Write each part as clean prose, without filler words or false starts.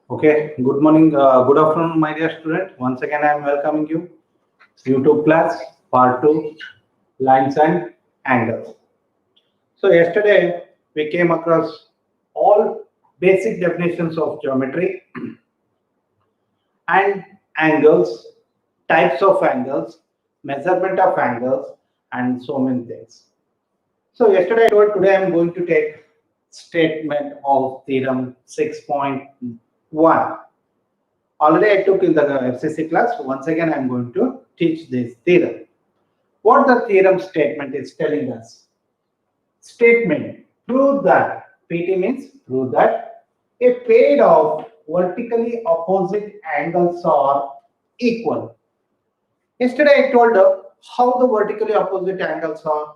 Okay, good morning, good afternoon, my dear student. Once again, I am welcoming you. YouTube class, part 2, lines and angles. So, yesterday we came across all basic definitions of geometry and angles, types of angles, measurement of angles, and so many things. So, yesterday I told today I am going to take statement of theorem 6.1. Already I took in the FCC class. Once again, I'm going to teach this theorem. What the theorem statement is telling us? Statement, prove that, PT means prove that a pair of vertically opposite angles are equal. Yesterday I told how the vertically opposite angles are.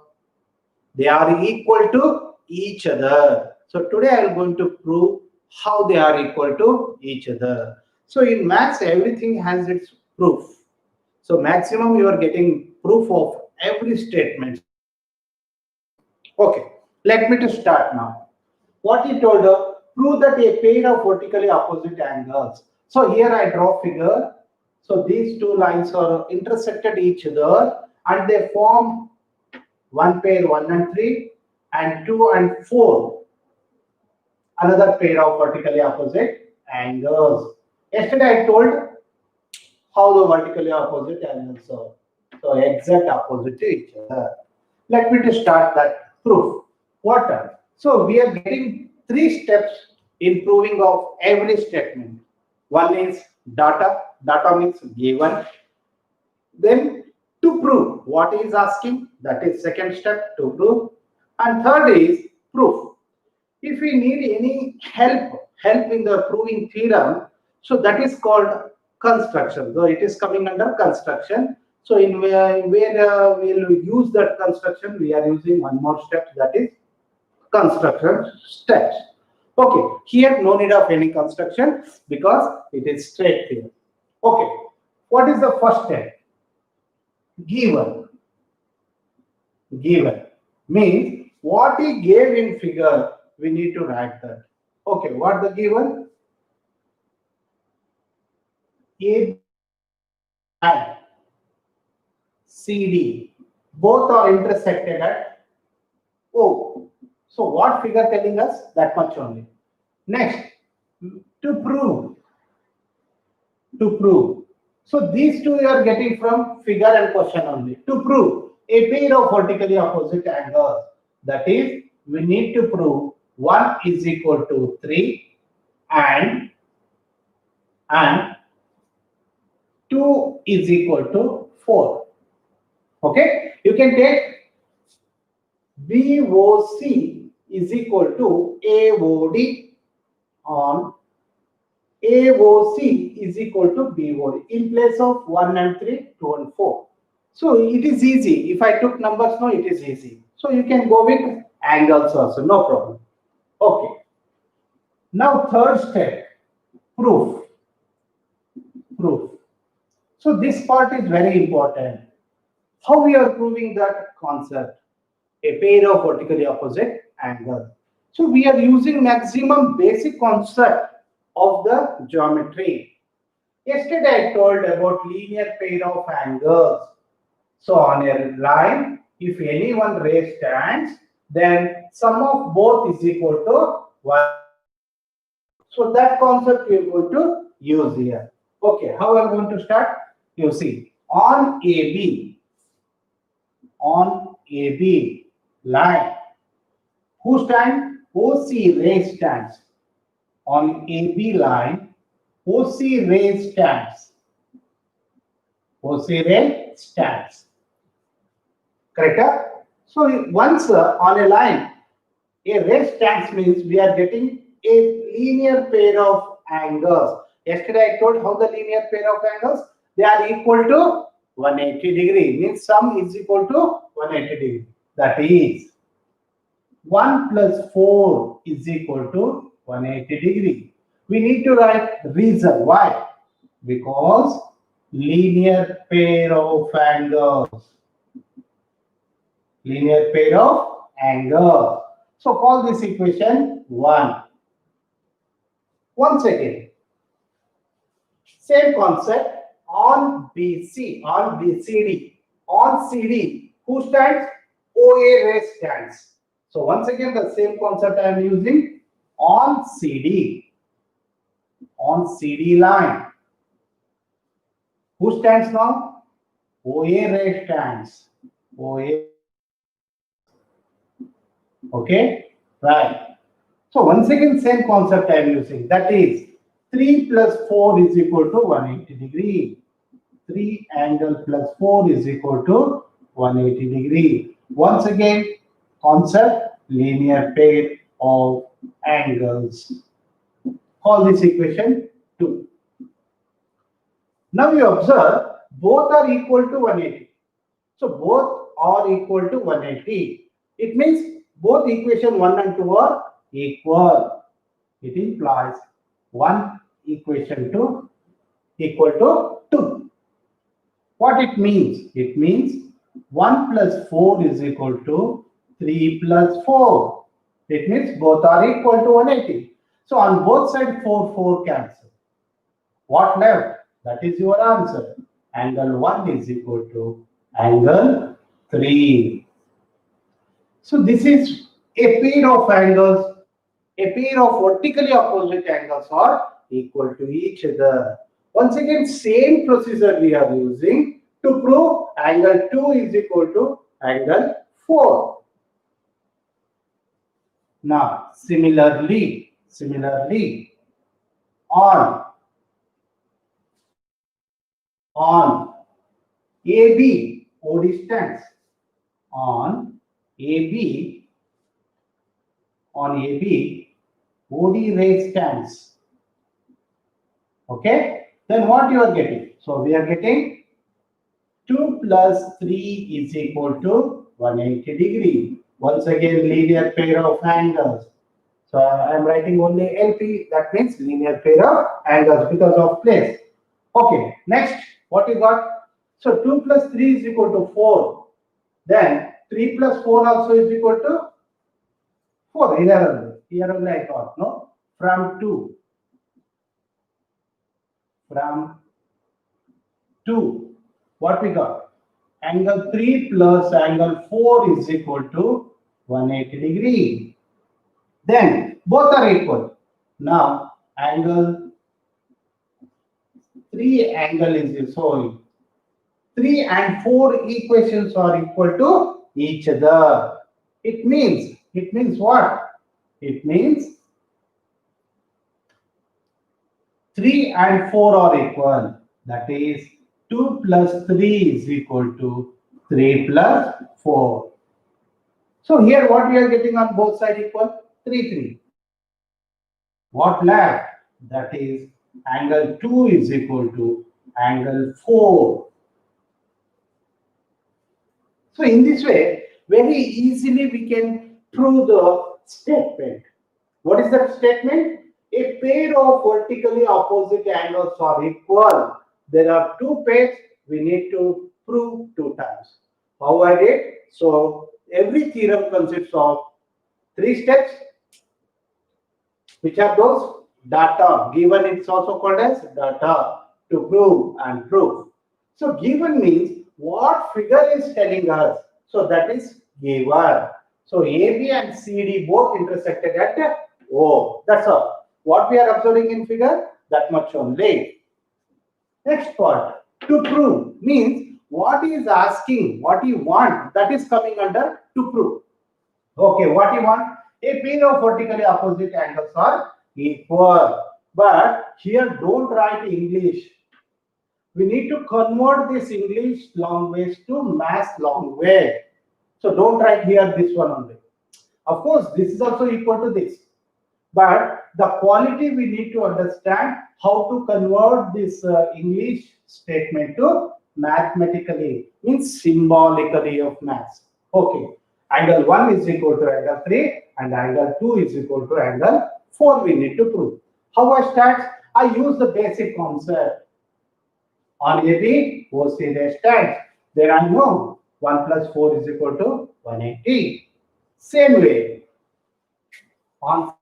They are equal to each other. So today I am going to prove how they are equal to each other. So in maths, everything has its proof. So maximum you are getting proof of every statement. Okay, let me to start now. What he told her, prove that a pair of vertically opposite angles. So here I draw figure. So these two lines are intersected each other and they form one pair 1 and 3 and 2 and 4. Another pair of vertically opposite angles. Yesterday I told how the vertically opposite angles are. So exact opposite to each other. Let me to start that proof. What are? So we are getting 3 steps in proving of every statement. One is data. Data means given. Then to prove what he is asking, that is second step to prove. And third is proof. If we need any help in the proving theorem, so that is called construction. So it is coming under construction. So in where we'll use that construction, we are using one more step, that is construction steps. Okay, here no need of any construction because it is straight here. Okay, what is the first step? Given. Given means what he gave in figure, we need to write that. Okay, what the given? A and CD both are intersected at O. So what figure telling us? That much only. Next, to prove. To prove. So these two you are getting from figure and question only. To prove a pair of vertically opposite angles. That is, we need to prove 1 is equal to 3 and 2 is equal to 4. Okay, you can take BOC is equal to AOD on AOC is equal to BOD in place of 1 and 3, 2 and 4. So it is easy. If I took numbers now, it is easy. So you can go with angles also, no problem. Okay. Now third step, proof. Proof. So this part is very important. How we are proving that concept? A pair of vertically opposite angles. So we are using maximum basic concept of the geometry. Yesterday I told about linear pair of angles. So on a line, if any one ray stands, then sum of both is equal to 1. So that concept we are going to use here. Okay, how are we going to start? You see, on AB line, who stands? OC ray stands. On AB line, OC ray stands. OC ray stands. Correct? So once on a line, a ray stands means we are getting a linear pair of angles. Yesterday I told how the linear pair of angles, they are equal to 180 degree, means sum is equal to 180 degree. That is 1 plus 4 is equal to 180 degree. We need to write reason. Why? Because linear pair of angles. Linear pair of angles. So call this equation 1. Once again, Same concept on BC, on BCD, on CD. Who stands? OA ray stands. So once again, the same concept I am using on CD, on CD line. Who stands now? OA ray stands. OA. Okay, right. So once again, same concept I am using. That is 3 plus 4 is equal to 180 degree. 3 angle plus 4 is equal to 180 degree. Once again, concept linear pair of angles. Call this equation 2. Now you observe both are equal to 180. So both are equal to 180. It means both equation 1 and 2 are equal. It implies 1 equation 2 equal to 2. What it means? It means 1 plus 4 is equal to 3 plus 4. It means both are equal to 180. So on both sides 4 cancel. What left? That is your answer. Angle 1 is equal to angle 3. So this is a pair of angles. A pair of vertically opposite angles are equal to each other. Once again, same procedure we are using to prove angle 2 is equal to angle 4. Now, similarly, on AB, OD stands. On AB, OD ray stands. Okay, then what you are getting? So we are getting 2 plus 3 is equal to 180 degree. Once again, linear pair of angles. So I am writing only LP, that means linear pair of angles because of place. Okay, next, what you got? So 2 plus 3 is equal to 4. Then 3 plus 4 also is equal to 4. Here only I got, no? From 2. What we got? Angle 3 plus angle 4 is equal to 180 degree. Then both are equal. Now angle 3 angle is so 3 and 4 equations are equal to each other. It means what? It means 3 and 4 are equal. That is 2 plus 3 is equal to 3 plus 4. So here what we are getting on both sides equal? 3. What left? That is angle 2 is equal to angle 4. So in this way, very easily we can prove the statement. What is that statement? A pair of vertically opposite angles are equal. There are two pairs, we need to prove 2 times. How I did? So every theorem consists of 3 steps. Which are those? Data. Given, it's also called as data, to prove and prove. So given means what figure is telling us. So that is given. So AB and CD both intersected at O. That's all. What we are observing in figure, that much only. Next part, to prove means what he is asking, what you want, that is coming under to prove. Okay, what you want? A pair of vertically opposite angles are equal. But here don't write English. We need to convert this English long ways to math long way. So don't write here this one only. Of course, this is also equal to this. But the quality we need to understand how to convert this English statement to mathematically, means symbolically of maths. Okay. Angle 1 is equal to angle 3 and angle 2 is equal to angle 4 we need to prove. How I start? I use the basic concept. On AB, OC ray stands. Then I know 1 plus 4 is equal to 180. Same way. On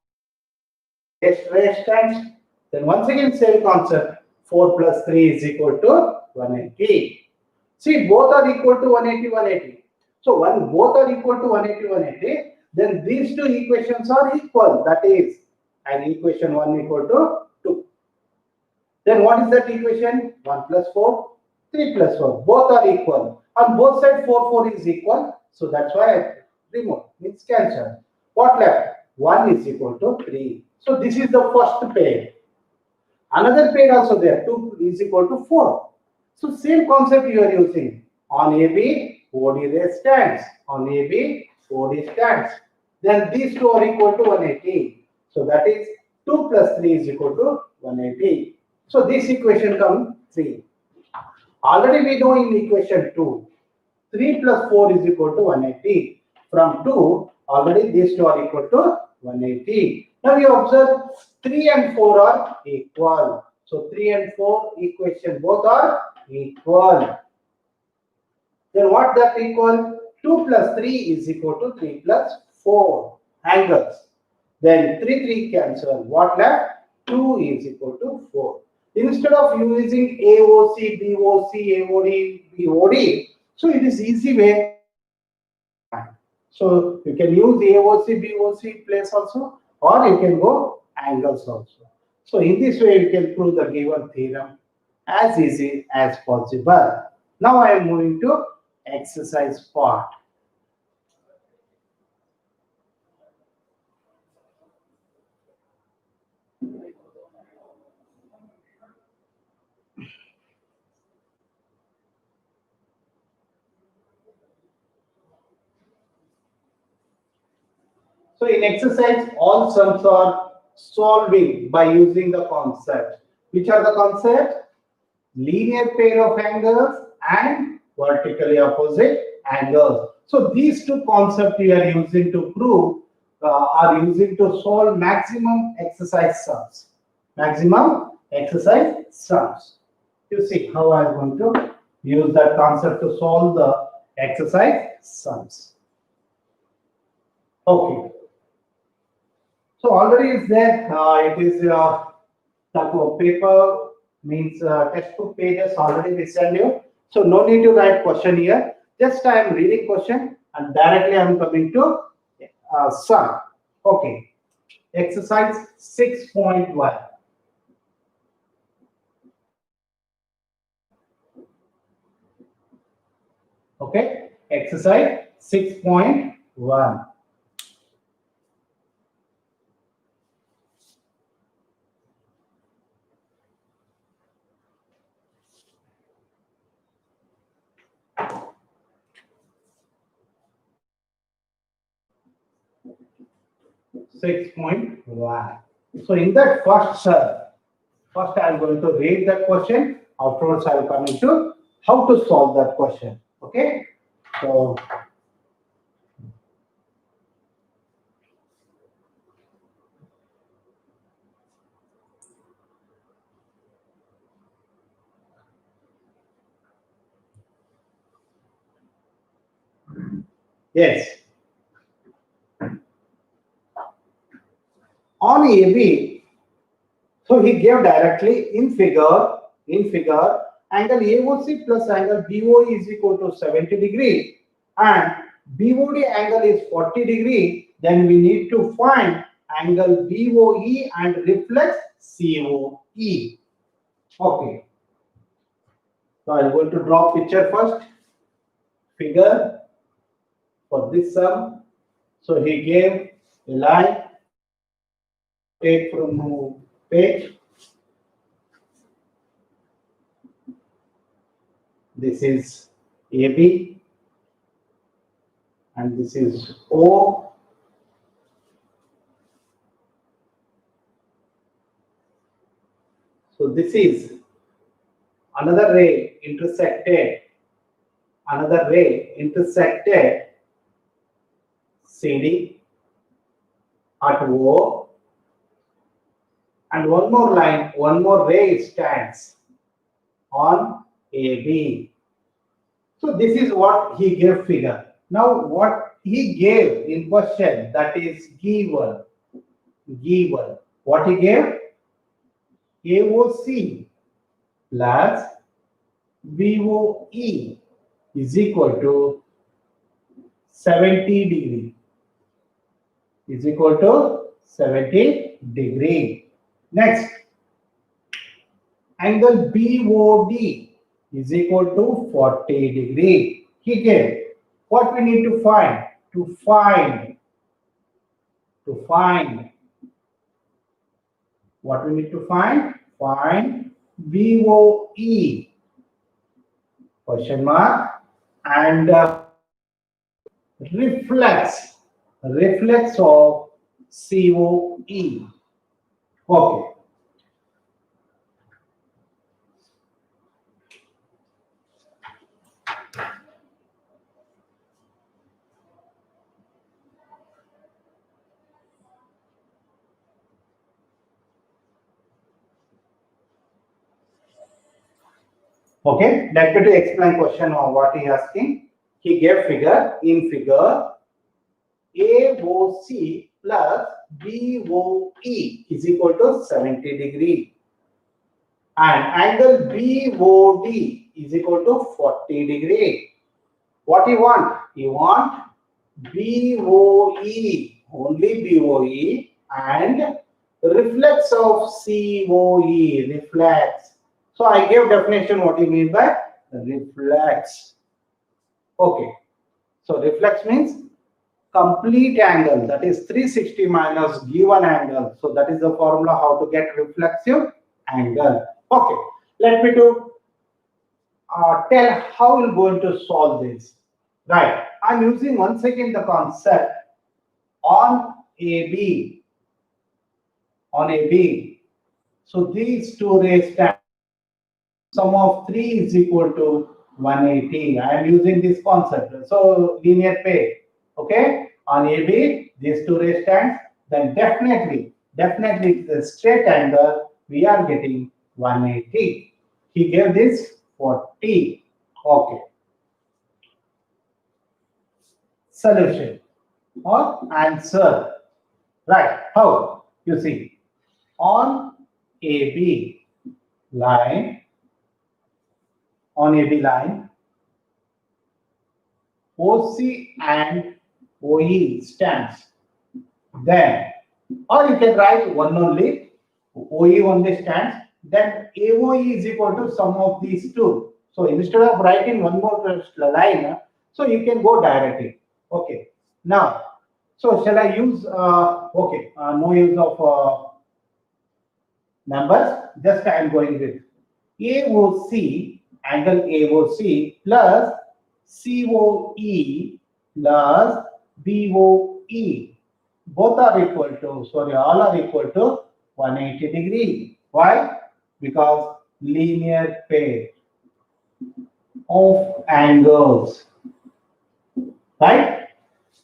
ray stands. Then once again same concept. 4 plus 3 is equal to 180. See, both are equal to 180, 180. So when both are equal to 180, 180, then these two equations are equal. That is, and equation 1 equal to 2. Then what is that equation? 1 plus 4, 3 plus 4. Both are equal. On both sides, 4, 4 is equal. So that's why I remove. It's cancelled. What left? 1 is equal to 3. So this is the first pair. Another pair also there. 2 is equal to 4. So same concept you are using. On AB, OD ray stands. On AB, OD stands. Then these two are equal to 180. So that is 2 plus 3 is equal to 180. So this equation comes 3. Already we know in equation 2, 3 plus 4 is equal to 180. From 2, already these two are equal to 180. Now you observe 3 and 4 are equal. So 3 and 4 equation both are equal. Then what that equal? 2 plus 3 is equal to 3 plus 4 angles. Then 3 3 cancel. What left? 2 is equal to 4. Instead of using AOC, BOC, AOD, BOD, so it is easy way. So you can use AOC, BOC place also, or you can go angles also. So in this way you can prove the given theorem as easy as possible. Now I am moving to exercise part. So in exercise, all sums are solving by using the concept. Which are the concepts? Linear pair of angles and vertically opposite angles. So these two concepts we are using to prove, are using to solve maximum exercise sums. Maximum exercise sums. You see how I am going to use that concept to solve the exercise sums. Okay. So already is there. It is the paper means textbook pages already we send you. So no need to write question here. Just I am reading question and directly I am coming to sum. Okay. Exercise 6.1. Okay. Exercise 6.1. So in that first I am going to read that question. Afterwards, I will come into how to solve that question. Okay. So yes. On AB, so he gave directly in figure, angle AOC plus angle BOE is equal to 70 degree and BOD angle is 40 degree. Then we need to find angle BOE and reflex COE. Okay. So I'm going to draw picture first. Figure for this sum. So he gave a line. Take from page. This is AB and this is O. So this is another ray intersected CD at O, and one more line, one more ray stands on AB. So this is what he gave figure. Now what he gave in question, that is given. What he gave? AOC plus BOE is equal to 70 degree. Is equal to 70 degree. Next, angle BOD is equal to 40 degree. Okay. What we need to find? To find what we need to find? Find BOE question mark and reflex of COE. Okay. Okay, let me to explain question on what he asking. He gave figure. In figure, AOC plus BOE is equal to 70 degree. And angle BOD is equal to 40 degree. What he want? He want BOE, only BOE, and reflex of COE, reflex. So I gave definition what you mean by reflex. Okay. So reflex means complete angle, that is 360 minus given angle. So that is the formula how to get reflexive angle. Okay. Let me to tell how we're going to solve this. Right. I'm using once again the concept on AB. On AB. So these two rays stand. Sum of 3 is equal to 180. I am using this concept. So linear pair. Okay. On AB, these two rays stands. Then definitely the straight angle we are getting 180. He gave this 40. Okay. Solution or answer. Right. How? You see, on AB line, OC and OE stands. Then, or you can write one only, OE only stands. Then AOE is equal to sum of these two. So instead of writing one more line, so you can go directly. Okay. Now, so shall I use? Okay. No use of numbers. Just I am going with AOC, angle AOC plus COE plus BOE. Both are equal to, sorry, all are equal to 180 degree. Why? Because linear pair of angles, right?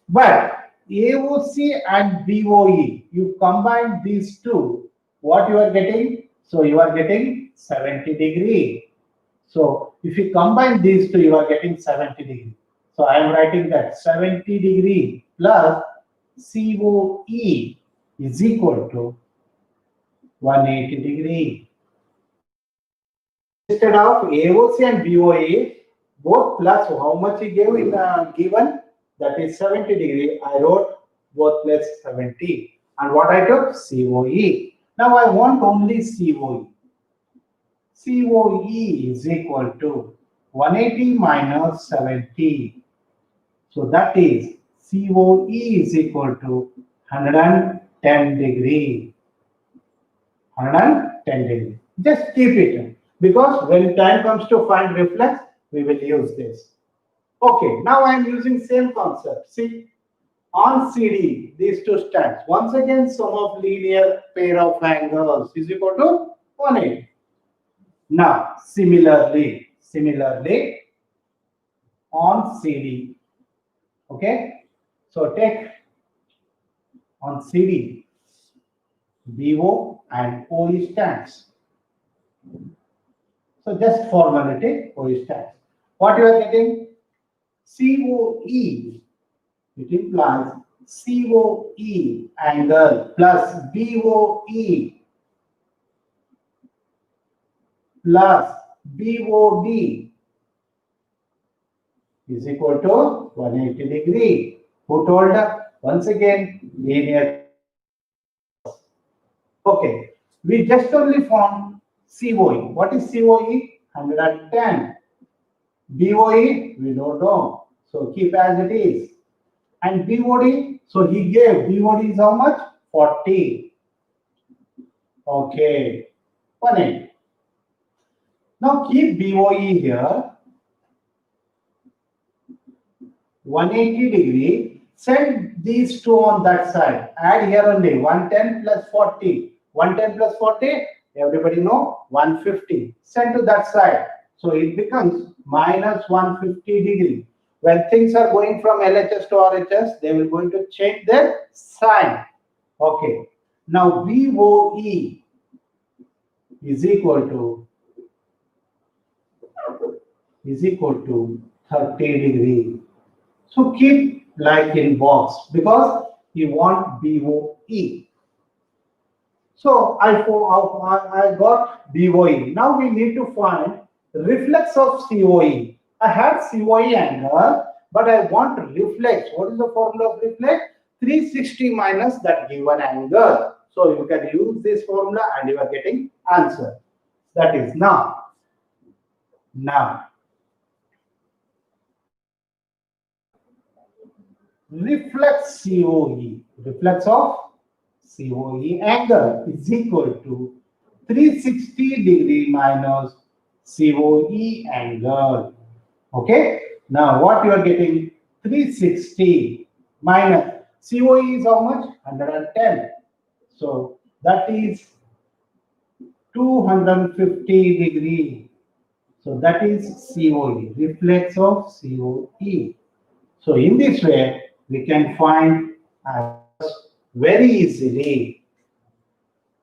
But AOC and BOE, you combine these two, what you are getting? So you are getting 70 degree. So if you combine these two, you are getting 70 degree. So I am writing that 70 degree plus COE is equal to 180 degree. Instead of AOC and BOE, both plus how much he gave in given, that is 70 degree. I wrote both plus 70. And what I took? COE. Now I want only COE. COE is equal to 180 minus 70. So that is COE is equal to 110 degree. 110 degree. Just keep it, because when time comes to find reflex, we will use this. Okay, now I am using same concept. See, on CD, these two stands. Once again, sum of linear pair of angles is equal to 180. Now, similarly, on CD, okay? So take on CD, BO and OE stands. So just formality, OE stands. What you are getting? COE, it implies COE angle plus BOE plus BOD is equal to 180 degree. Who told? Once again, linear. Okay, we just only found COE. What is COE? 110. BOE, we don't know. So keep as it is. And BOD, so he gave BOD is how much? 40. Okay, 180. Now keep BOE here, 180 degree. Send these two on that side. Add here only 110 plus 40. 110 plus 40, everybody know 150. Send to that side. So it becomes minus 150 degree. When things are going from LHS to RHS, they will going to change their sign. Okay. Now BOE is equal to 30 degree. So keep like in box because you want BOE. So I got BOE. Now we need to find reflex of COE. I had COE angle, but I want reflex. What is the formula of reflex? 360 minus that given angle. So you can use this formula and you are getting answer. That is now. Reflex COE, reflex of COE angle is equal to 360 degree minus COE angle. Okay. Now what you are getting? 360 minus COE is how much? 110. So that is 250 degree. So that is COE, reflex of COE. So in this way, we can find answers very easily.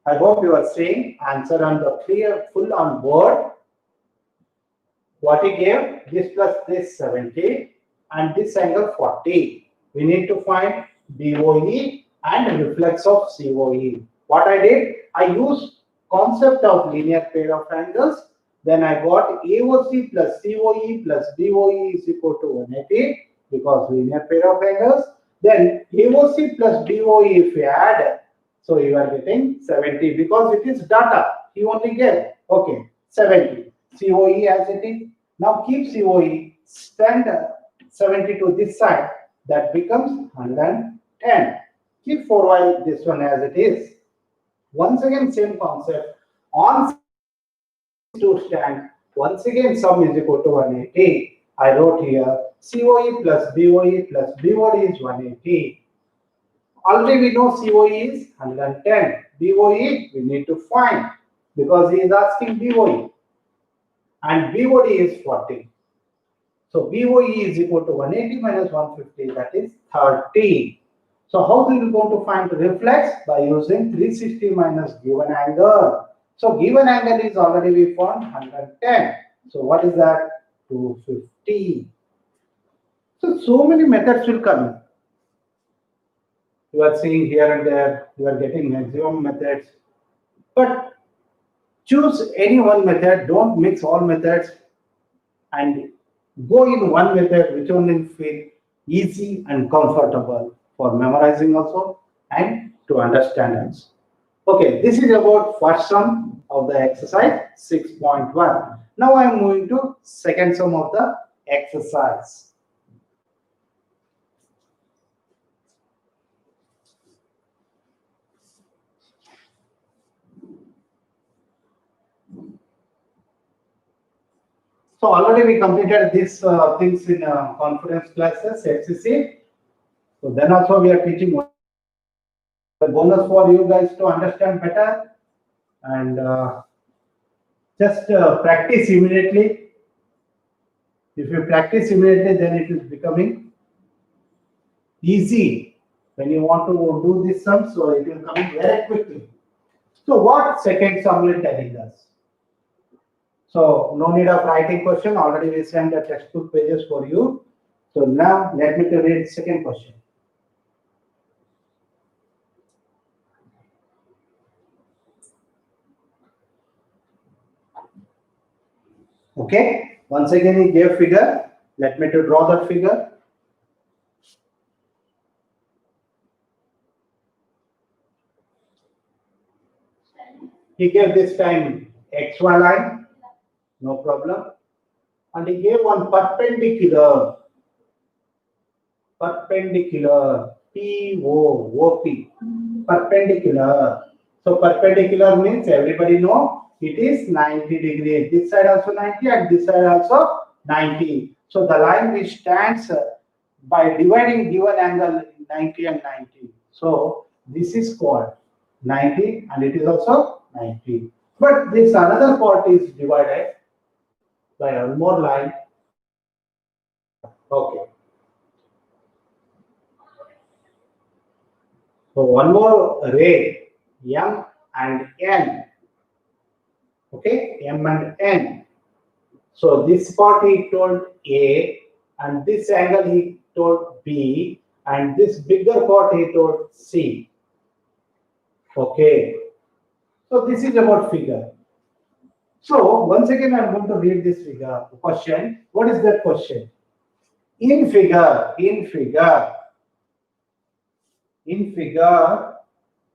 I hope you are saying answer on the clear, full on board. What he gave, this plus this 70 and this angle 40. We need to find BOE and reflex of COE. What I did, I used concept of linear pair of angles. Then I got AOC plus COE plus BOE is equal to 180 because linear pair of angles. Then AOC plus BOE if you add, so you are getting 70 because it is data. He only gave, okay, 70. COE as it is. Now keep COE, stand 70 to this side, that becomes 110. Keep for while this one as it is. Once again, same concept. On to stand, once again, sum is equal to 180. I wrote here COE plus BOE plus BOD is 180. Already we know COE is 110. BOE we need to find because he is asking BOE. And BOD is 40. So BOE is equal to 180 minus 150, that is 30. So how we will going to find reflex? By using 360 minus given angle. So given angle is already we found 110. So what is that? 250. So many methods will come in. You are seeing here and there, you are getting maximum methods. But choose any one method, don't mix all methods and go in one method which only feel easy and comfortable for memorizing also and to understand also. Okay, this is about first sum of the exercise 6.1. Now I am moving to second sum of the exercise. So already we completed these things in conference classes, FCC. So then also we are teaching the bonus for you guys to understand better and just practice immediately. If you practice immediately, then it is becoming easy when you want to do this sum. So it will come very quickly. So what second sum will telling us? So no need of writing question. Already we sent the textbook pages for you. So now let me to read second question. Okay, once again he gave figure. Let me to draw that figure. He gave this time XY line, no problem. And he gave one perpendicular, P-O-O-P, perpendicular. So perpendicular means everybody know it is 90 degree. This side also 90 and this side also 90. So the line which stands by dividing given angle 90 and 90. So this is called 90 and it is also 90. But this another part is divided by one more line. Okay. So one more ray, M and N. Okay, M and N. So this part he told A, and this angle he told B, and this bigger part he told C. Okay. So this is about figure. So once again I am going to read this figure. Question. What is that question? In figure,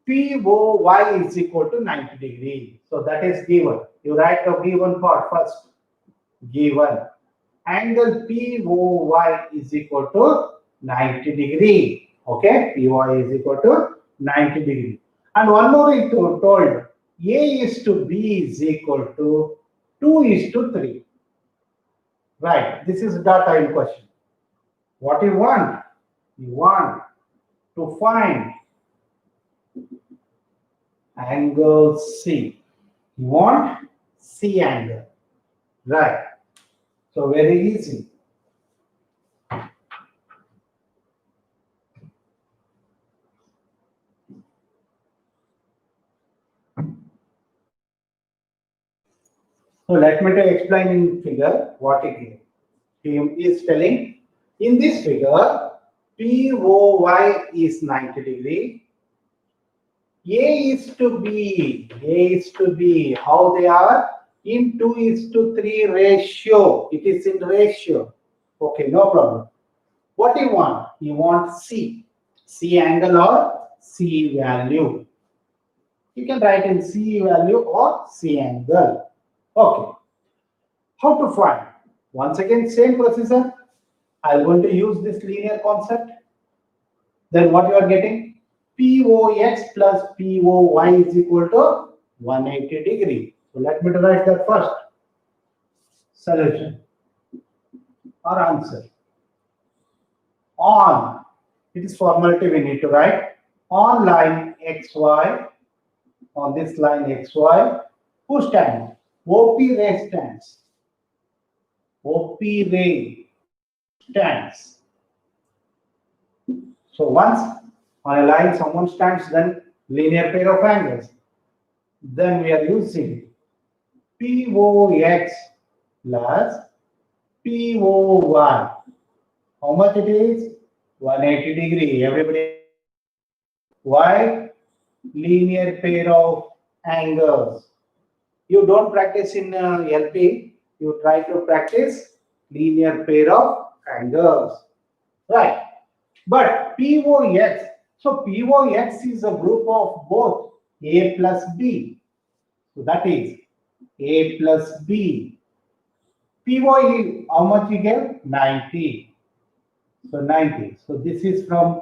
POY is equal to 90 degree. So that is given. You write the given part first. Given. Angle POY is equal to 90 degree. Okay. POY is equal to 90 degree. And one more he told A is to B is equal to 2 is to 3. Right. This is data in question. What you want? You want to find angle C. You want C angle. Right. So very easy. So let me explain in figure what it is. He is telling in this figure POY is 90 degree. A is to B, how they are? In 2 is to 3 ratio. It is in ratio. Okay, no problem. What do you want? You want C angle or C value. You can write in C value or C angle. Okay. How to find? Once again, same procedure. I'm going to use this linear concept. Then what you are getting? POX plus POY is equal to 180 degree. So let me write that first. Solution or answer. On, it is formality we need to write. On line XY, on this line XY, who stands? OP ray stands. OP ray stands. So once on a line someone stands, then linear pair of angles. Then we are using POX plus POY. How much it is? 180 degree. Everybody. Why? Linear pair of angles. You don't practice in LP. You try to practice linear pair of angles. Right. But POX. So POX is a group of both A plus B. So that is A plus B. PY, how much you get? 90. So 90. So this is from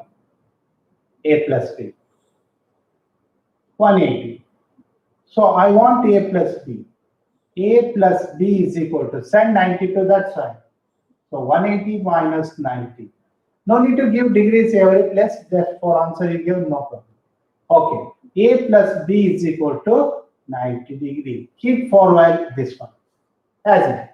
A plus B. 180. So I want A plus B. A plus B is equal to, send 90 to that side. So 180 minus 90. No need to give degrees every place. Just for answer you give, no problem. Okay. A plus B is equal to 90 degree. Keep forward this one. As it.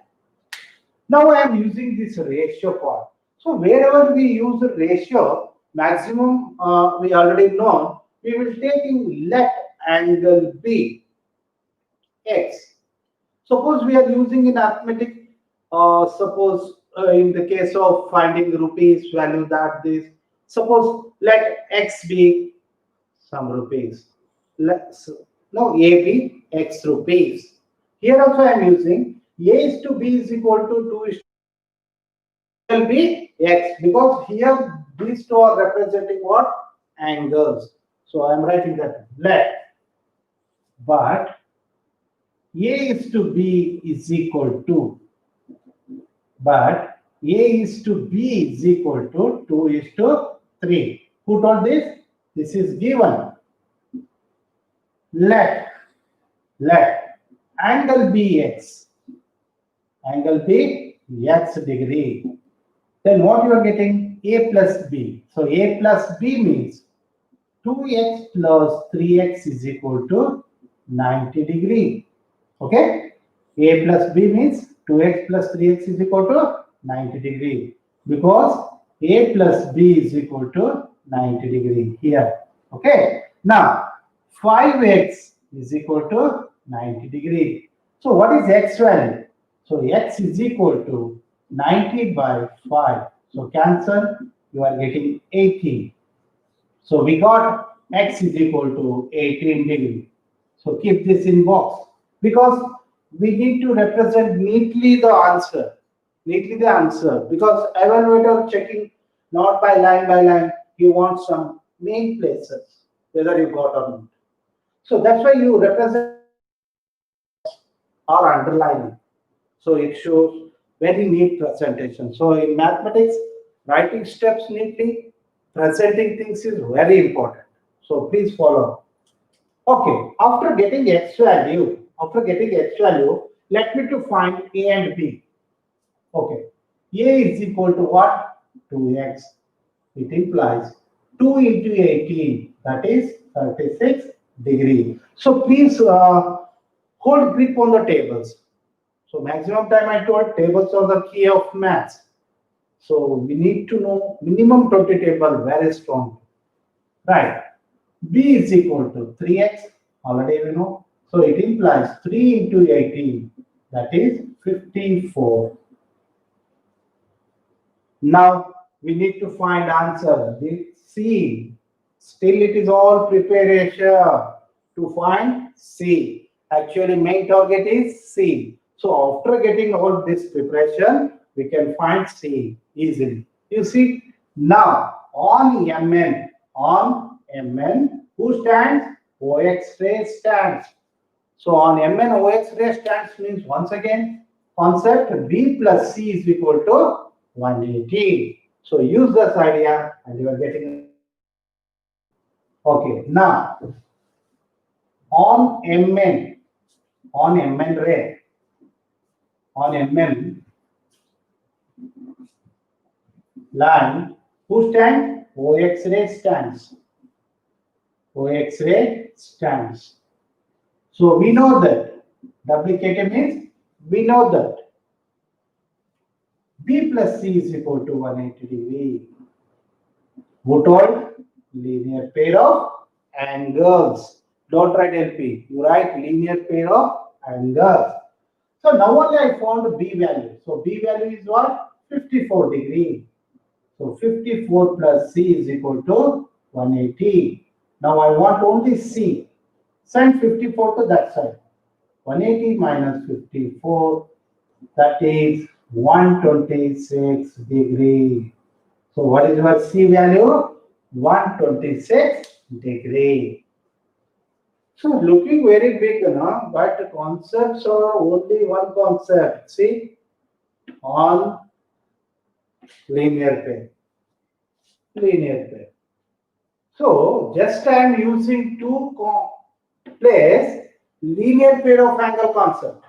Now I am using this ratio part. So wherever we use the ratio, maximum we already know, we will take in let angle B X. Suppose we are using in arithmetic, suppose in the case of finding rupees value that this, suppose let X be some rupees. Let's no A be X rupees. Here also I am using A is to B is equal to 2 is will be X, because here these two are representing what? Angles. So I am writing that let, but A is to B is equal to, but A is to B is equal to 2 is to 3. Who told this? This is given. Let angle be X. Angle be X degree. Then what you are getting? A plus B. So A plus B means 2x plus 3x is equal to 90 degree. Okay? A plus B means 2x plus 3x is equal to 90 degree. Because A plus B is equal to 90 degree here. Okay? Now, 5x is equal to 90 degree. So what is x value? So x is equal to 90 by 5. So cancel, you are getting 18. So we got x is equal to 18 degree. So keep this in box, because we need to represent neatly the answer. Neatly the answer, because evaluator checking not by line, he wants some main places, whether you got or not. So that's why you represent or underlining. So it shows very neat presentation. So in mathematics, writing steps neatly, presenting things is very important. So please follow. Okay, after getting x value, let me to find a and b. Okay, a is equal to what? 2x. It implies 2 into 18, that is 36 degree. So please hold grip on the tables. So maximum time I told tables are the key of maths. So we need to know minimum 20 table very strong. Right. B is equal to 3x. Already we know. So it implies 3 into 18. That is 54. Now we need to find answer. The C. Still it is all preparation to find C. Actually main target is C. So after getting all this preparation, we can find C easily. You see, now on MN, who stands? OX ray stands. So on MN OX ray stands means once again, concept B plus C is equal to 180. So use this idea and you are getting. Okay, now on MN ray, on MN line, who stands? OX ray stands. OX ray stands. So we know that WKT means we know that B plus C is equal to 180 degree. Who told? Linear pair of angles. Don't write LP. You write linear pair of angles. So now only I found B value. So B value is what? 54 degree. So 54 plus C is equal to 180. Now I want only C. Send 54 to that side. 180 minus 54, that is 126 degree. So what is your C value? 126 degree. So looking very big, but the concepts are only one concept. See, on linear pair. Linear pair. So just I am using to place linear pair of angle concept.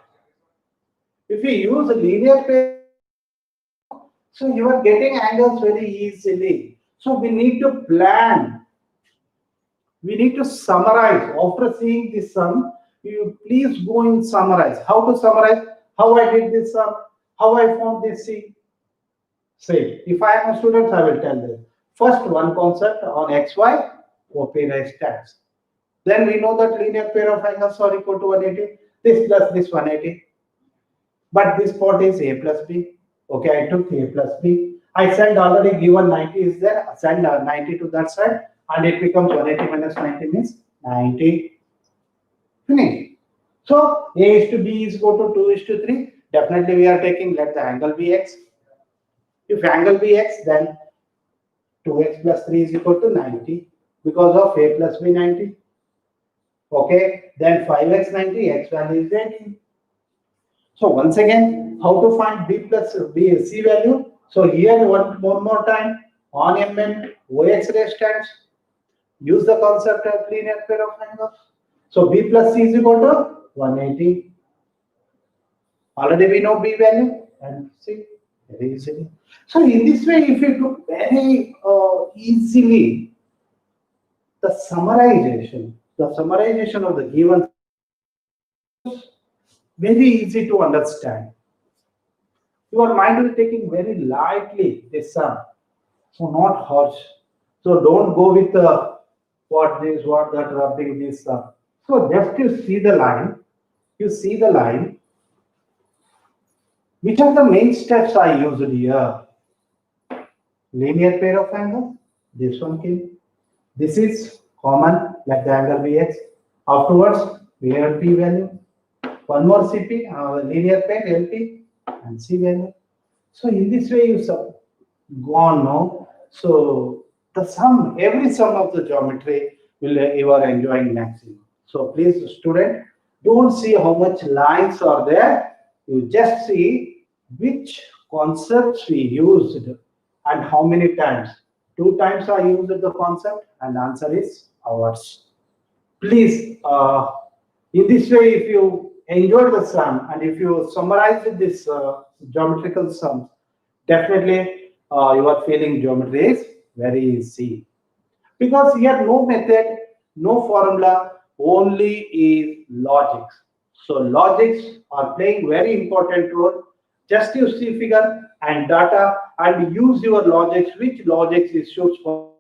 If we use a linear pair, so you are getting angles very easily. So we need to plan. We need to summarize. After seeing this sum, you please go and summarize. How to summarize? How I did this sum? How I found this C? Say, if I am a student, I will tell them. First one concept on XY, OP ray stands. Then we know that linear pair of angles are equal to 180. This plus this 180. But this part is A plus B. Okay, I took A plus B. I send already given 90 is there. Send 90 to that side. And it becomes 180 minus 90 means 90. Finish. So A is to B is equal to 2 is to 3. Definitely we are taking, let the angle be x. If angle be x, then 2x plus 3 is equal to 90 because of a plus b 90. Okay, then 5x 90, x value is 18. So once again, how to find b plus b c value? So here one more time, on mn, ox raised times, use the concept of linear pair of angles. So b plus c is equal to 180. Already we know b value and c very easily. So in this way, if you do very easily the summarization of the given very easy to understand. Your mind will taking very lightly this sum, so not harsh. So don't go with what this, what that, rubbing this sum. So just you see the line, which are the main steps I used here? Linear pair of angles. This one came. This is common, like the angle Vx. Afterwards, we have P value. One more CP, linear pair LP and C value. So in this way, you go on now. So the sum, every sum of the geometry will you are enjoying maximum. So please, student, don't see how much lines are there. You just see which concepts we used and how many times. 2 times I used the concept and answer is ours. Please, in this way, if you enjoy the sum and if you summarize this geometrical sum, definitely you are feeling geometry is very easy. Because here no method, no formula, only is logics. So logics are playing very important role. Just you see figure and data and use your logics, which logics is suits for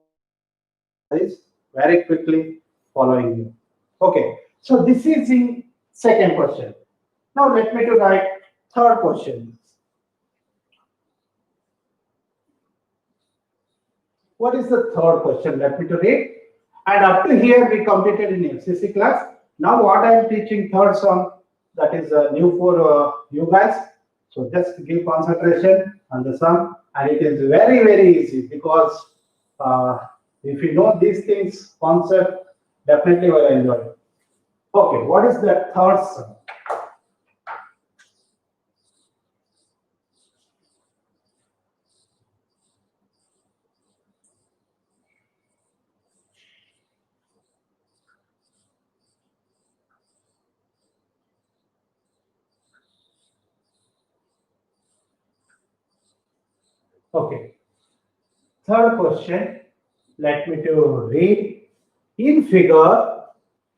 is very quickly following you. Okay, so this is in second question. Now let me to write third question. What is the third question? Let me to read. And up to here we completed in FCC class. Now what I am teaching third sum, that is new for you guys. So just give concentration on the sum, and it is very easy because if you know these things, concept, definitely will enjoy it. Okay, what is the third sum? Okay, third question. Let me to read in figure.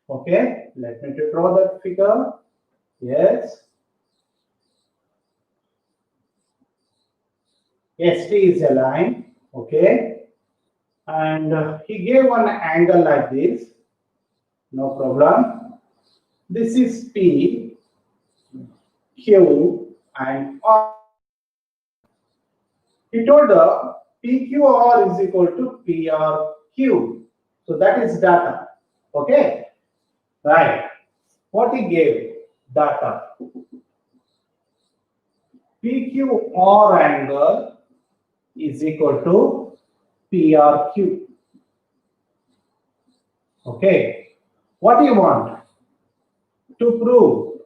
Okay, let me to draw that figure. Yes. ST is a line. Okay. And he gave one angle like this. No problem. This is P, Q, and R. He told PQR is equal to PRQ. So that is data. Okay. Right. What he gave? Data. PQR angle is equal to PRQ. Okay. What do you want to prove?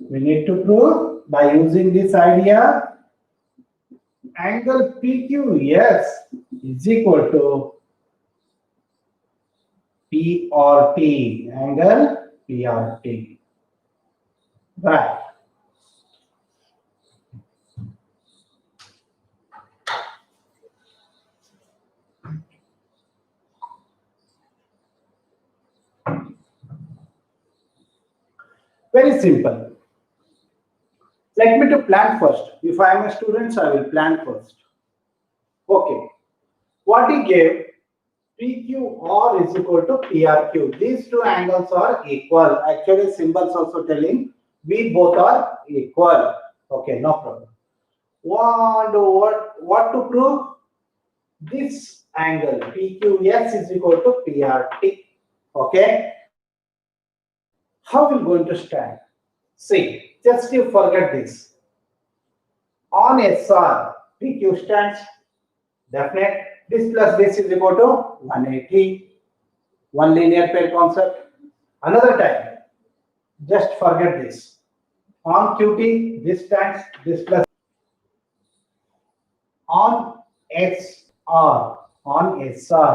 We need to prove by using this idea. Angle PQ, yes, is equal to PRT. Angle PRT. Right. Very simple. Let me to plan first. If I am a student, I will plan first. Okay. What he gave, PQR is equal to PRQ. These two angles are equal. Actually, symbols also telling we both are equal. Okay, no problem. What to prove? This angle PQS is equal to PRT. Okay. How we going to stand? See, just you forget this. On SR, PQ stands definite. This plus this is equal to 180. One linear pair concept. Another time, just forget this. On QT, this stands, this plus. On SR,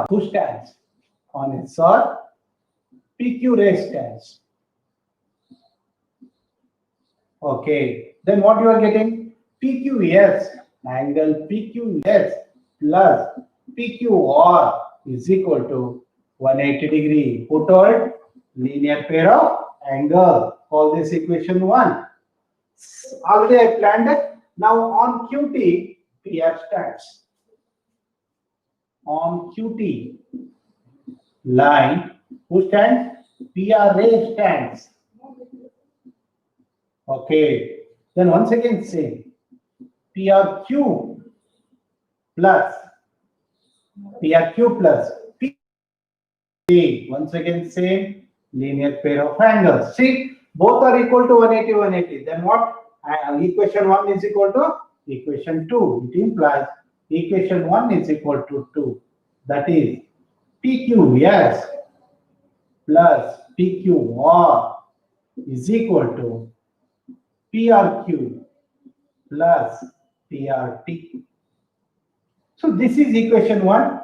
who stands? On SR, PQ ray stands. Okay, then what you are getting? PQS, angle PQS plus PQR is equal to 180 degree. Who told? Linear pair of angle. Call this equation 1. Already I planned it. Now on QT, PR stands. On QT line, who stands? PR ray stands. Okay, then once again same. PRQ plus P. Once again same linear pair of angles. See, both are equal to 180, 180. Then what? Equation 1 is equal to equation 2. It implies equation 1 is equal to 2. That is PQS plus PQR is equal to PRQ plus PRT. So this is equation 1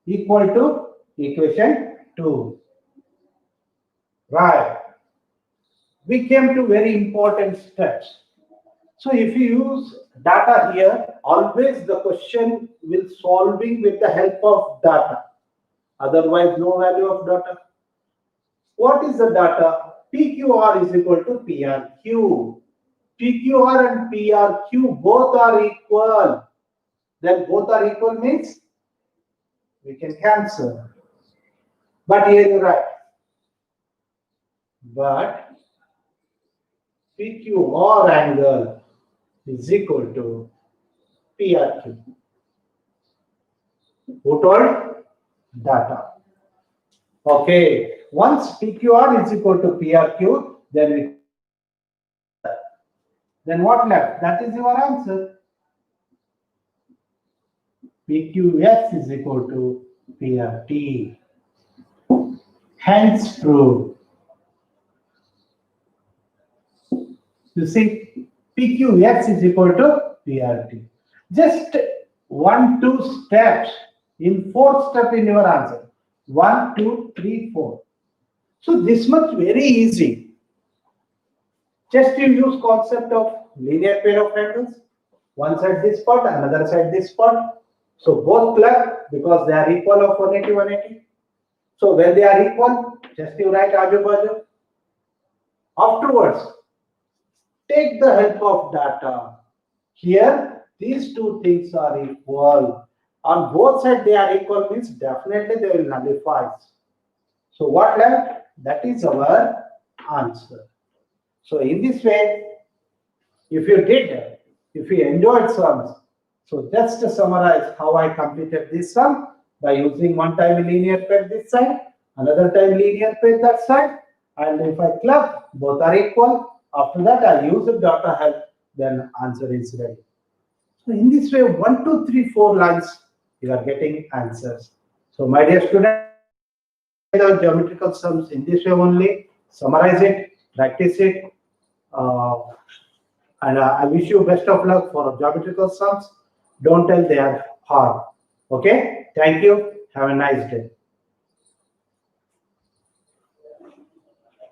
equal to equation 2. Right. We came to very important steps. So if you use data here, always the question will solving with the help of data. Otherwise, no value of data. What is the data? PQR is equal to PRQ. PQR and PRQ both are equal. Then both are equal means we can cancel. But here you write. But PQR angle is equal to PRQ. Who told? Data. Okay. Once PQR is equal to PRQ, then what left? That is your answer. PQS is equal to PRT. Hence proved. You see, PQS is equal to PRT. Just 1, 2 steps in 4 steps in your answer. 1, 2, 3, 4. So this much very easy. Just you use concept of linear pair of angles. One side this part, another side this part. So both plug because they are equal of 180, 180. So when they are equal, just you write aju baju. Afterwards, take the help of data. Here, these two things are equal. On both sides they are equal means definitely they will nullify. So what left? That is our answer. So in this way, if you enjoyed sums, so just to summarize how I completed this sum by using one time linear pair this side, another time linear pair that side, and if I club, both are equal. After that, I use the data help, then answer is ready. So in this way, 1, 2, 3, 4 lines, you are getting answers. So my dear students, the geometrical sums in this way only, summarize it, practice it, and I wish you best of luck for geometrical sums. Don't tell they are hard. Okay, thank you. Have a nice day.